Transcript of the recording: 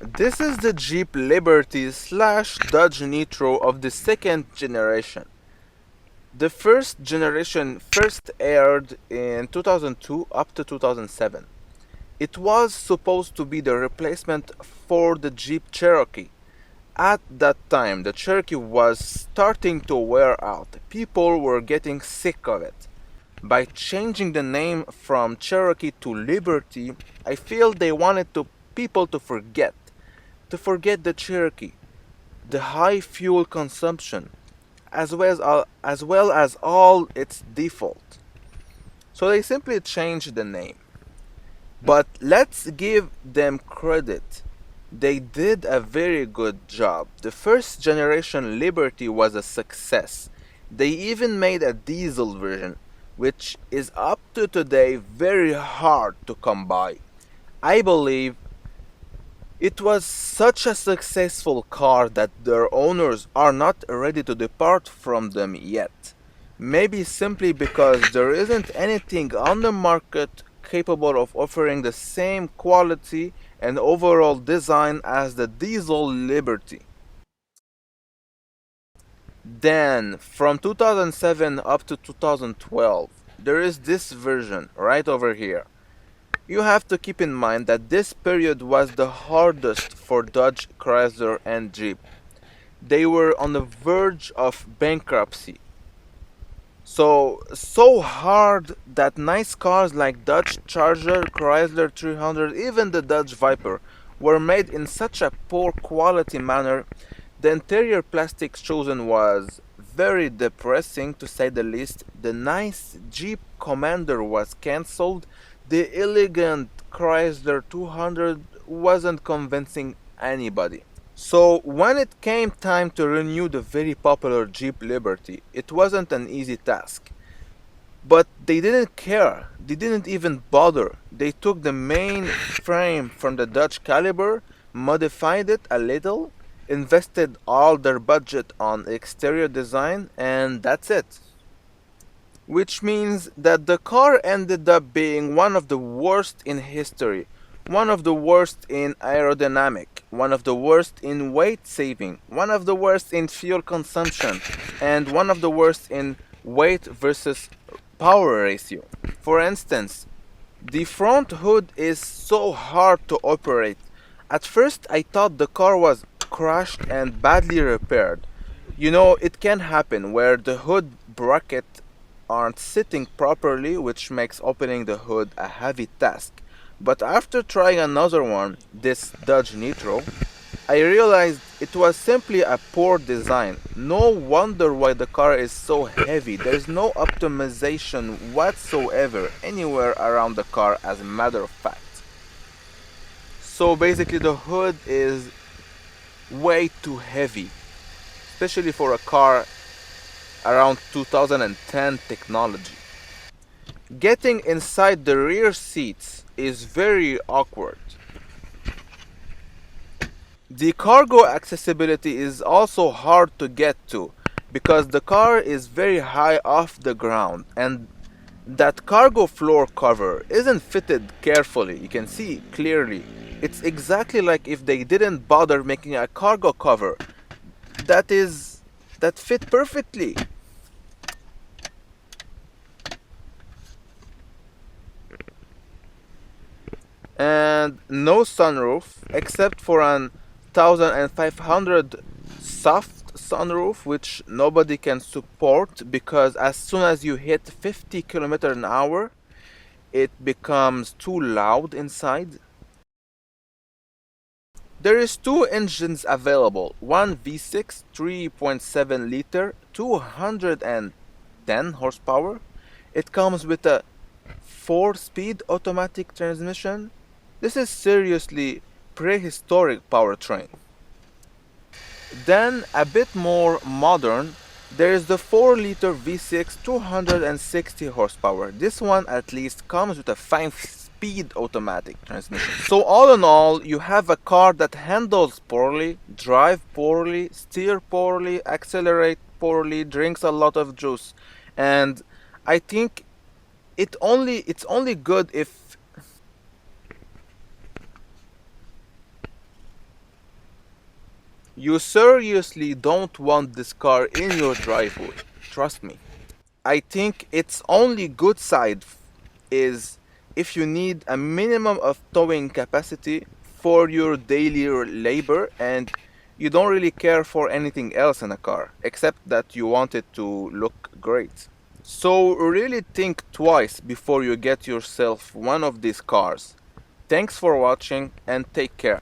This is the Jeep Liberty slash Dodge Nitro of the second generation. The first generation first aired in 2002 up to 2007. It was supposed to be the replacement for the Jeep Cherokee. At that time, the Cherokee was starting to wear out. People were getting sick of it. By changing the name from Cherokee to Liberty, I feel they wanted people to forget the Cherokee, the high fuel consumption, as well as all its default. So they simply changed the name. But let's give them credit. They did a very good job. The first generation Liberty was a success. They even made a diesel version, which is up to today very hard to come by. I believe it was such a successful car that their owners are not ready to depart from them yet. Maybe simply because there isn't anything on the market capable of offering the same quality and overall design as the diesel Liberty. Then, from 2007 up to 2012, there is this version right over here. You have to keep in mind that this period was the hardest for Dodge, Chrysler, and Jeep. They were on the verge of bankruptcy. So hard that nice cars like Dodge Charger, Chrysler 300, even the Dodge Viper were made in such a poor quality manner. The interior plastic chosen was very depressing to say the least. The nice Jeep Commander was cancelled. The elegant Chrysler 200 wasn't convincing anybody. So when it came time to renew the very popular Jeep Liberty, it wasn't an easy task. But they didn't care. They didn't even bother. They took the main frame from the Dodge Caliber, modified it a little, invested all their budget on exterior design, and that's it. Which means that the car ended up being one of the worst in history, one of the worst in aerodynamic, one of the worst in weight saving, one of the worst in fuel consumption, and one of the worst in weight versus power ratio. For instance, the front hood is so hard to operate. At first, I thought the car was crashed and badly repaired. You know, it can happen where the hood bracket aren't sitting properly, which makes opening the hood a heavy task. But after trying another one, this Dodge Nitro, I realized it was simply a poor design. No wonder why the car is so heavy. There's no optimization whatsoever anywhere around the car, as a matter of fact. So basically the hood is way too heavy, especially for a car around 2010 technology. Getting inside the rear seats is very awkward. The cargo accessibility is also hard to get to because the car is very high off the ground and that cargo floor cover isn't fitted carefully. You can see clearly. It's exactly like if they didn't bother making a cargo cover that fit perfectly. And no sunroof except for an 1500 soft sunroof, which nobody can support because as soon as you hit 50 km an hour it becomes too loud inside. There is two engines available, one V6 3.7 liter 210 horsepower. It comes with a 4-speed automatic transmission. This is seriously prehistoric powertrain. Then, a bit more modern, there is the 4-liter V6 260 horsepower. This one at least comes with a 5-speed automatic transmission. So all in all, you have a car that handles poorly, drives poorly, steers poorly, accelerates poorly, drinks a lot of juice, and I think it's only good if You seriously don't want this car in your driveway. Trust me. I think its only good side is if you need a minimum of towing capacity for your daily labor and you don't really care for anything else in a car except that you want it to look great. So really think twice before you get yourself one of these cars. Thanks for watching and take care.